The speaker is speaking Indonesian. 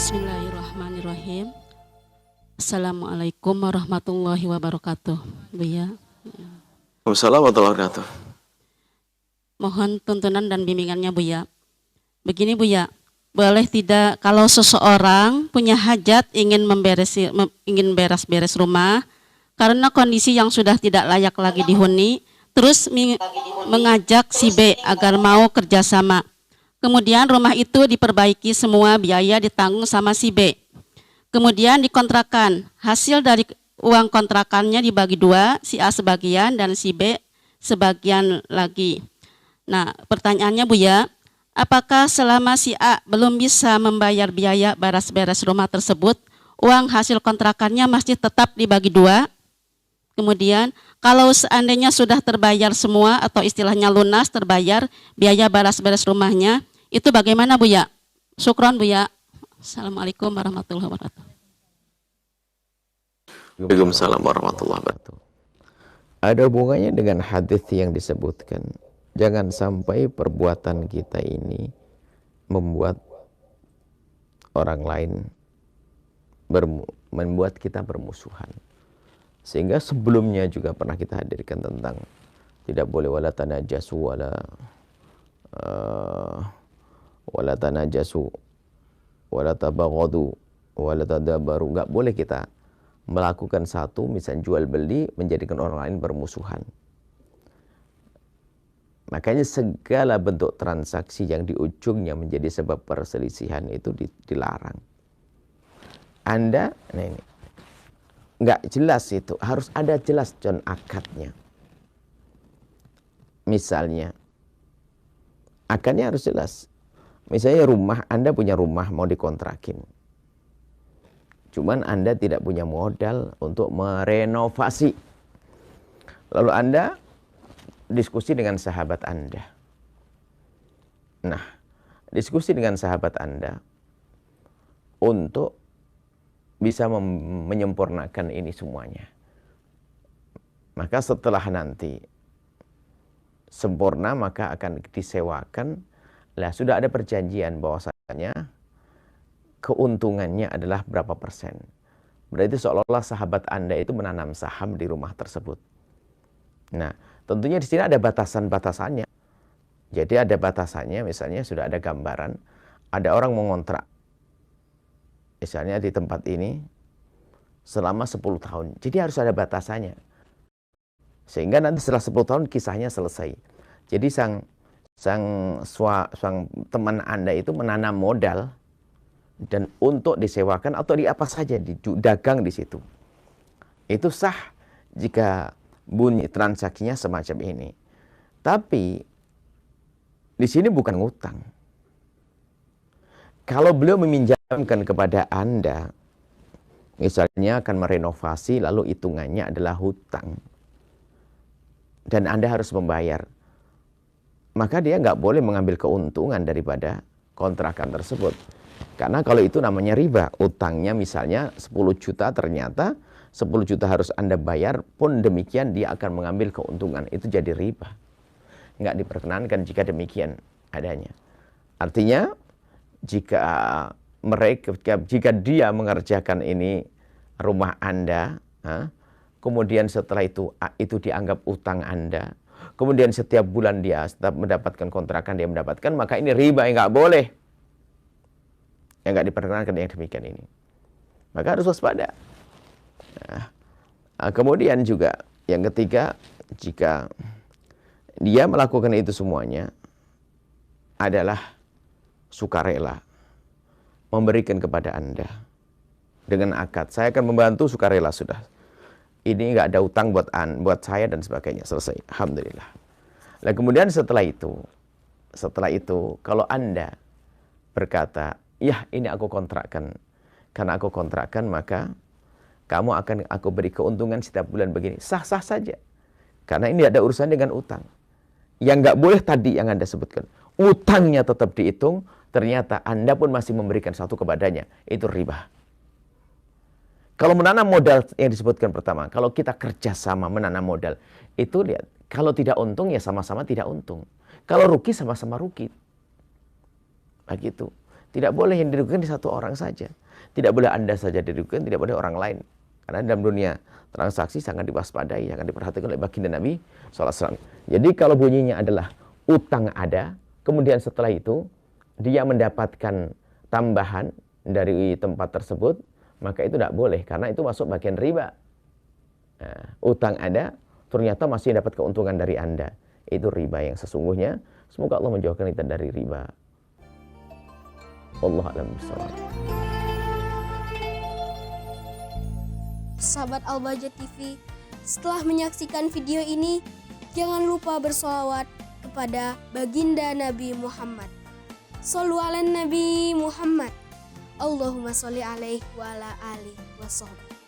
Bismillahirrahmanirrahim. Assalamualaikum warahmatullahi wabarakatuh. Buya. Waalaikumsalam warahmatullahi wabarakatuh. Mohon tuntunan dan bimbingannya Buya. Begini Buya, boleh tidak kalau seseorang punya hajat ingin beres-beres rumah karena kondisi yang sudah tidak layak lagi dihuni, terus mengajak si B agar mau kerjasama. Kemudian rumah itu diperbaiki, semua biaya ditanggung sama si B. Kemudian dikontrakan, hasil dari uang kontrakannya dibagi dua, si A sebagian dan si B sebagian lagi. Nah, pertanyaannya Buya, apakah selama si A belum bisa membayar biaya beres-beres rumah tersebut, uang hasil kontrakannya masih tetap dibagi dua? Kemudian, kalau seandainya sudah terbayar semua atau istilahnya lunas terbayar biaya beres-beres rumahnya, itu bagaimana Buya? Syukron Buya. Assalamualaikum warahmatullahi wabarakatuh. Waalaikumsalam warahmatullahi wabarakatuh. Ada hubungannya dengan hadis yang disebutkan. Jangan sampai perbuatan kita ini membuat orang lain membuat kita bermusuhan. Sehingga sebelumnya juga pernah kita hadirkan tentang tidak boleh wala tanajasu wala tanajasu wala tabaghadu wala tadabaru. Enggak boleh kita melakukan satu misalnya jual beli menjadikan orang lain bermusuhan. Makanya segala bentuk transaksi yang di ujungnya menjadi sebab perselisihan itu dilarang. Anda, nah ini, nggak jelas itu, harus ada jelas John akadnya. Misalnya, akadnya harus jelas. Misalnya rumah, Anda punya rumah mau dikontrakin. Cuman Anda tidak punya modal untuk merenovasi. Lalu Anda diskusi dengan sahabat Anda. Nah, diskusi dengan sahabat Anda untuk bisa menyempurnakan ini semuanya. Maka setelah nanti sempurna, maka akan disewakan. Lah sudah ada perjanjian bahwasanya keuntungannya adalah berapa persen. Berarti seolah-olah sahabat Anda itu menanam saham di rumah tersebut. Nah, tentunya di sini ada batasan-batasannya. Jadi ada batasannya, misalnya sudah ada gambaran, ada orang mengontrak, misalnya di tempat ini selama 10 tahun. Jadi harus ada batasannya. Sehingga nanti setelah 10 tahun kisahnya selesai. Jadi sang teman Anda itu menanam modal dan untuk disewakan atau di apa saja, dagang di situ. Itu sah jika bunyi transaksinya semacam ini. Tapi di sini bukan ngutang. Kalau beliau meminjamkan kepada Anda, misalnya akan merenovasi lalu hitungannya adalah hutang dan Anda harus membayar, maka dia nggak boleh mengambil keuntungan daripada kontrakan tersebut. Karena kalau itu namanya riba, utangnya misalnya 10 juta, ternyata 10 juta harus Anda bayar, pun demikian dia akan mengambil keuntungan. Itu jadi riba. Nggak diperkenankan jika demikian adanya. Artinya, jika dia mengerjakan ini rumah Anda, kemudian setelah itu dianggap utang Anda, kemudian setiap bulan dia tetap mendapatkan kontrakan, dia mendapatkan, maka ini riba yang nggak boleh. Yang nggak diperkenankan yang demikian ini. Maka harus waspada. Nah, kemudian juga yang ketiga, jika dia melakukan itu semuanya adalah sukarela, memberikan kepada Anda dengan akad, saya akan membantu, sukarela sudah. Ini nggak ada utang buat saya dan sebagainya, selesai. Alhamdulillah. Nah, kemudian setelah itu kalau Anda berkata, ya ini aku kontrakkan, karena aku kontrakkan maka kamu akan aku beri keuntungan setiap bulan begini, sah-sah saja. Karena ini ada urusan dengan utang. Yang nggak boleh tadi yang Anda sebutkan, utangnya tetap dihitung, ternyata Anda pun masih memberikan satu kepadanya, itu riba. Kalau menanam modal yang disebutkan pertama, kalau kita kerjasama menanam modal, itu lihat, kalau tidak untung ya sama-sama tidak untung. Kalau rugi sama-sama rugi. Begitu. Tidak boleh yang dirugikan di satu orang saja. Tidak boleh Anda saja dirugikan, tidak boleh orang lain. Karena dalam dunia transaksi sangat diwaspadai, sangat diperhatikan oleh baginda Nabi SAW. Jadi kalau bunyinya adalah utang ada, kemudian setelah itu dia mendapatkan tambahan dari tempat tersebut, maka itu tidak boleh karena itu masuk bagian riba. Nah, utang ada, ternyata masih dapat keuntungan dari Anda. Itu riba yang sesungguhnya. Semoga Allah menjauhkan kita dari riba. Wallahu a'lam bishawab. Sahabat Al-Bahjah TV, setelah menyaksikan video ini, jangan lupa bersolawat kepada baginda Nabi Muhammad. Shollu ala Nabi Muhammad. Allahumma sholli alaihi wa ala alihi wa sahbihi.